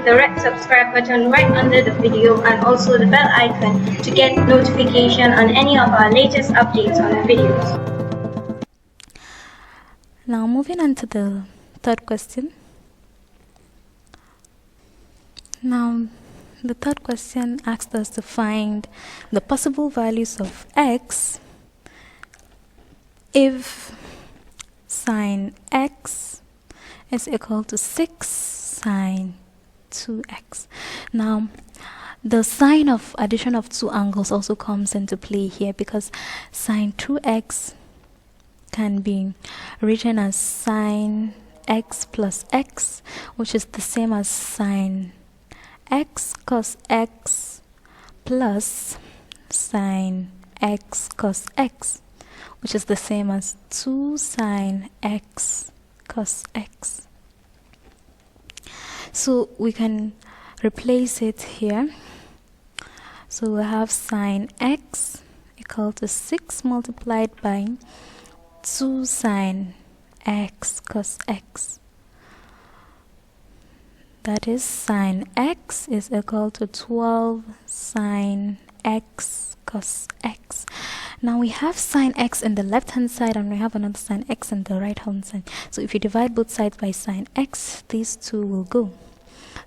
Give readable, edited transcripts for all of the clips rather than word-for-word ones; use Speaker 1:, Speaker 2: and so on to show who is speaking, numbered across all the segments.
Speaker 1: the red subscribe button right under the video and also the bell icon to get notification on any of our latest updates on the videos.
Speaker 2: Now moving on to the third question. Now the third question asked us to find the possible values of x if sine x is equal to 6 sine 2x. Now the sign of addition of two angles also comes into play here, because sine 2x can be written as sine x plus x, which is the same as sine x cos x plus sine x cos x, which is the same as 2 sine x cos x. So we can replace it here. So we have sine x equal to 6 multiplied by 2 sine x cos x. That is, sine x is equal to 12 sine x cos x. Now we have sine x in the left hand side and we have another sine x in the right hand side. So if you divide both sides by sine x, these two will go.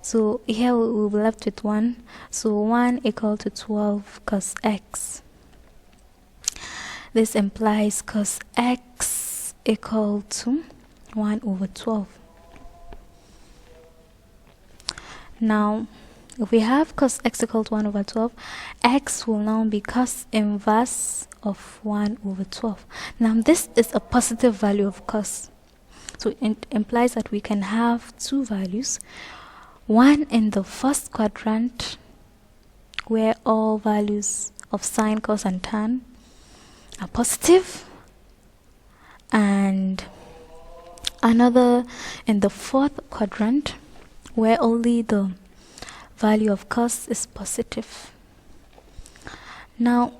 Speaker 2: So here we will be left with 1. So 1 equal to 12 cos x. This implies cos x equal to 1 over 12. Now, if we have cos x equal to 1 over 12, x will now be cos inverse of 1 over 12. Now, this is a positive value of cos. So it implies that we can have two values. One in the first quadrant, where all values of sine, cos, and tan are positive, and another in the fourth quadrant, where only the value of cos is positive. Now,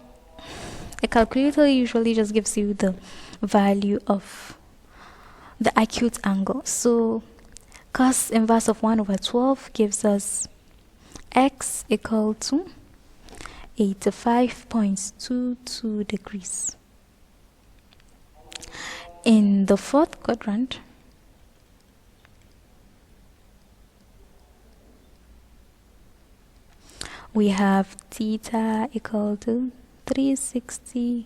Speaker 2: a calculator usually just gives you the value of the acute angle. So cos inverse of 1 over 12 gives us x equal to 85.22 degrees. In the fourth quadrant, we have theta equal to 360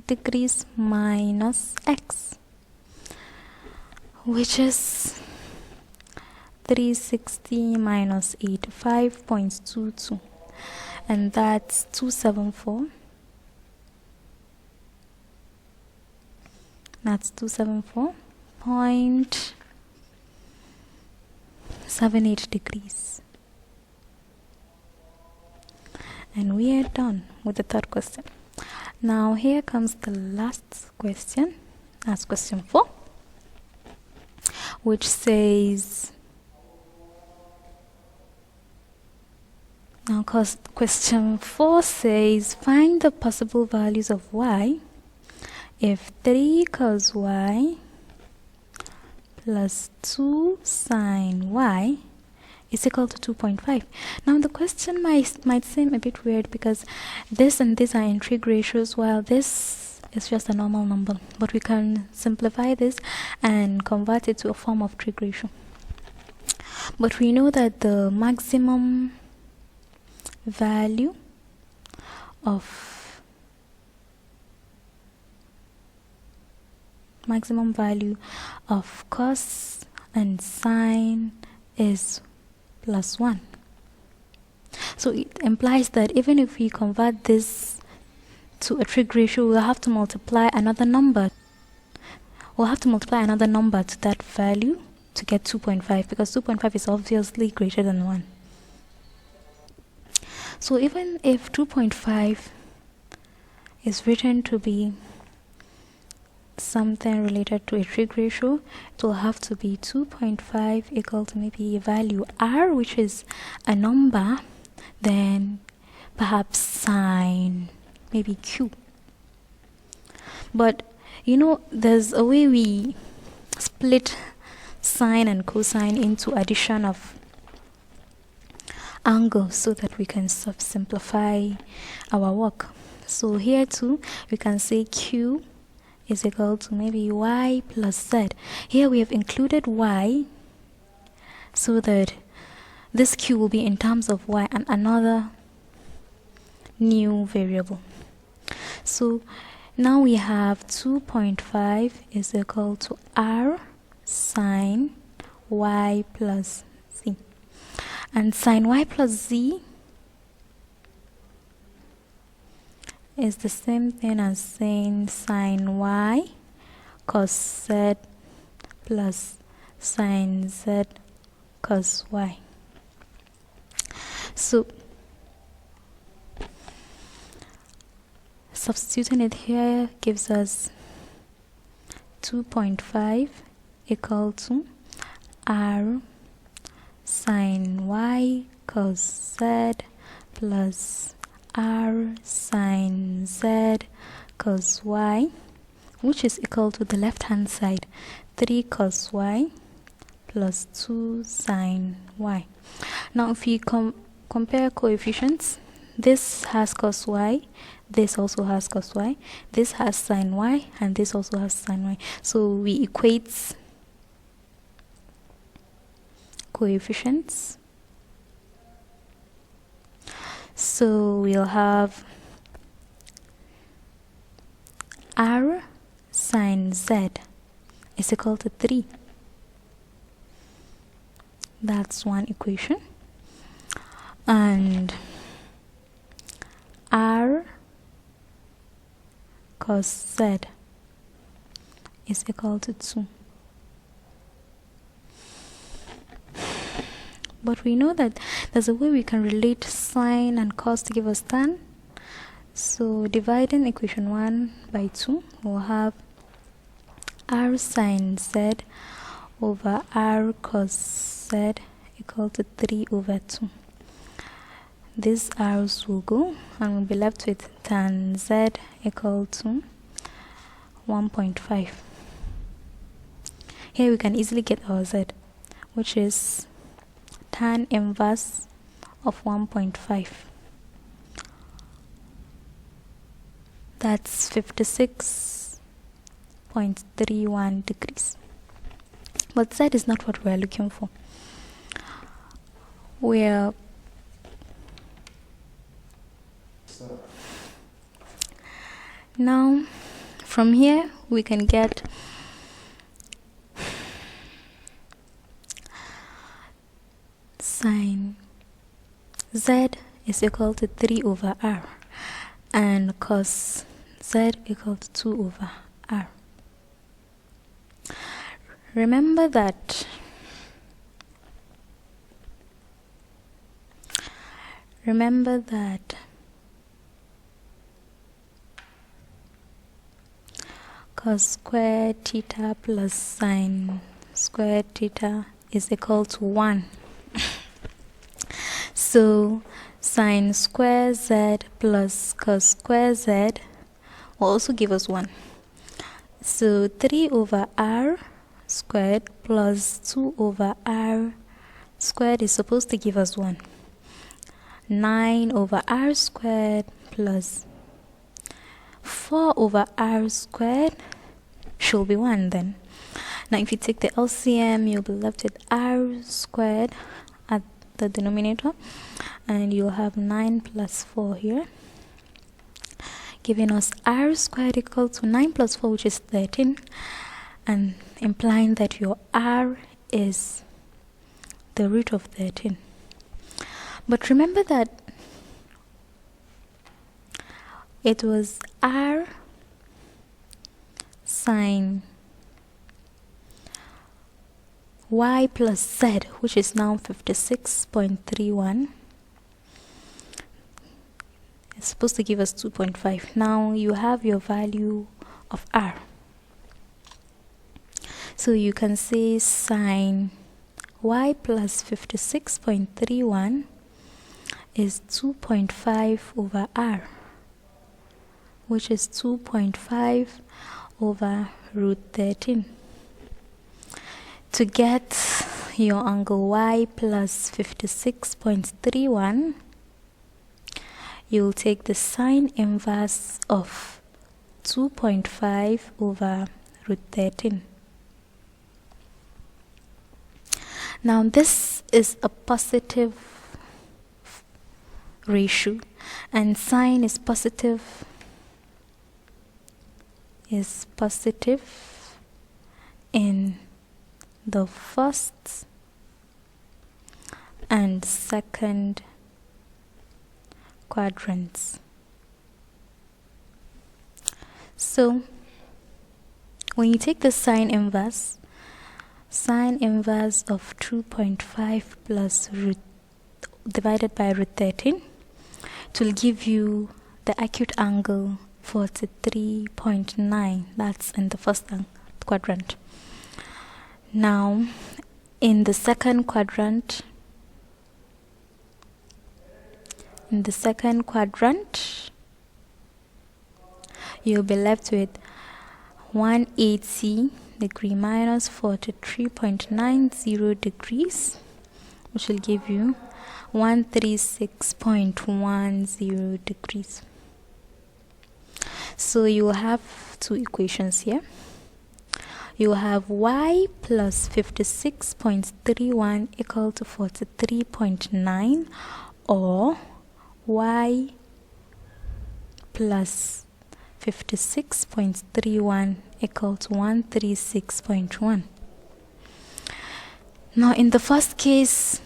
Speaker 2: degrees minus x, which is 360 minus 85.22, and that's 274. That's 274.78 degrees. And we are done with the third question. Now here comes the last question. That's question 4, which says, now question 4 says, find the possible values of y if 3 cos y plus 2 sine y is equal to 2.5. Now the question might seem a bit weird, because this and this are in trig ratios, while this is just a normal number. But we can simplify this and convert it to a form of trig ratio. But we know that the maximum value of cos and sine is plus 1. So it implies that even if we convert this to a trig ratio, we'll have to multiply another number. We'll have to multiply another number to that value to get 2.5, because 2.5 is obviously greater than 1. So even if 2.5 is written to be something related to a trig ratio, it will have to be 2.5 equal to maybe a value r, which is a number, then perhaps sine maybe q. But you know, there's a way we split sine and cosine into addition of angle so that we can simplify our work. So here too we can say Q is equal to maybe Y plus Z. Here we have included Y so that this Q will be in terms of Y and another new variable. So now we have 2.5 is equal to R sine Y plus Z. And sine Y plus Z is the same thing as saying sine Y cos Z plus sine Z cos Y. So substituting it here gives us 2.5 equal to R sine Y cos Z plus R sine Z cos Y, which is equal to the left hand side 3 cos Y plus 2 sine Y. Now if we compare coefficients, this has cos Y, this also has cos Y, this has sine Y, and this also has sine Y. So we equate coefficients. So we'll have R sine Z is equal to 3. That's one equation. And R cos Z is equal to 2. But we know that there's a way we can relate sine and cos to give us tan. So dividing equation 1 by 2, we'll have R sine Z over R cos Z equal to 3 over 2. These R's will go and we'll be left with tan Z equal to 1.5. Here we can easily get our Z, which is tan inverse of 1.5. That's 56.31 degrees. But Z is not what we're looking for. We're now from here we can get sine Z is equal to 3 over R and cos Z equal to 2 over R. Remember that cos square theta plus sine square theta is equal to 1. So sine square Z plus cos square Z will also give us 1. So 3 over R squared plus 2 over R squared is supposed to give us 1. 9 over R squared plus 4 over R squared should be 1 then. Now if you take the LCM, you'll be left with R squared at the denominator, and you'll have 9 plus 4 here, giving us R squared equal to 9 plus 4, which is 13, and implying that your R is the root of 13. But remember that it was R sine Y plus Z, which is now 56.31. It's supposed to give us 2.5. Now you have your value of R. So you can say sine Y plus 56.31 is 2.5 over R, which is 2.5 over root 13. To get your angle y plus 56.31, you'll take the sine inverse of 2.5 over root 13. Now this is a positive ratio, and sine is positive in the first and second quadrants. So when you take the sine inverse of 2.5 plus root divided by root 13, it will give you the acute angle 43.9. That's in the first quadrant. Now in the second quadrant, you'll be left with 180 degree minus 43.90 degrees, which will give you 136.10 degrees. So you will have two equations here. You have y plus 56.31 equal to 43.9, or y plus 56.31 equal to 136.1. Now in the first case,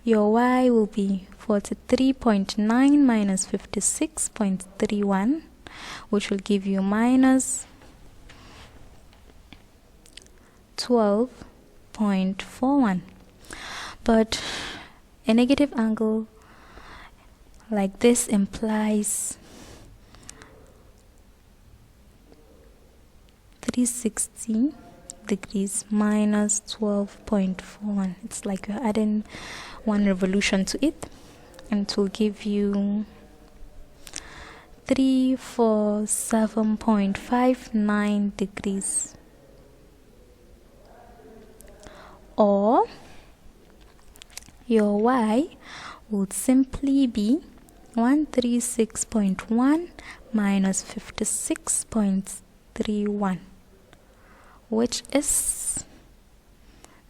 Speaker 2: your y will be 43.9 minus 56.31, which will give you minus 12.41. But a negative angle like this implies 360 degrees minus 12.41. It's like you're adding one revolution to it, and it will give you 347.59 degrees. Or your y would simply be 136.1 minus 56.31, which is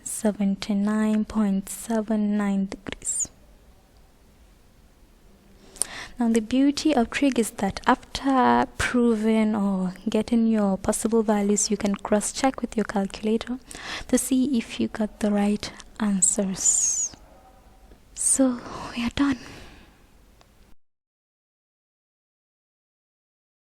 Speaker 2: 79.79 degrees. Now the beauty of trig is that after proving or getting your possible values, you can cross-check with your calculator to see if you got the right answers. So we are done.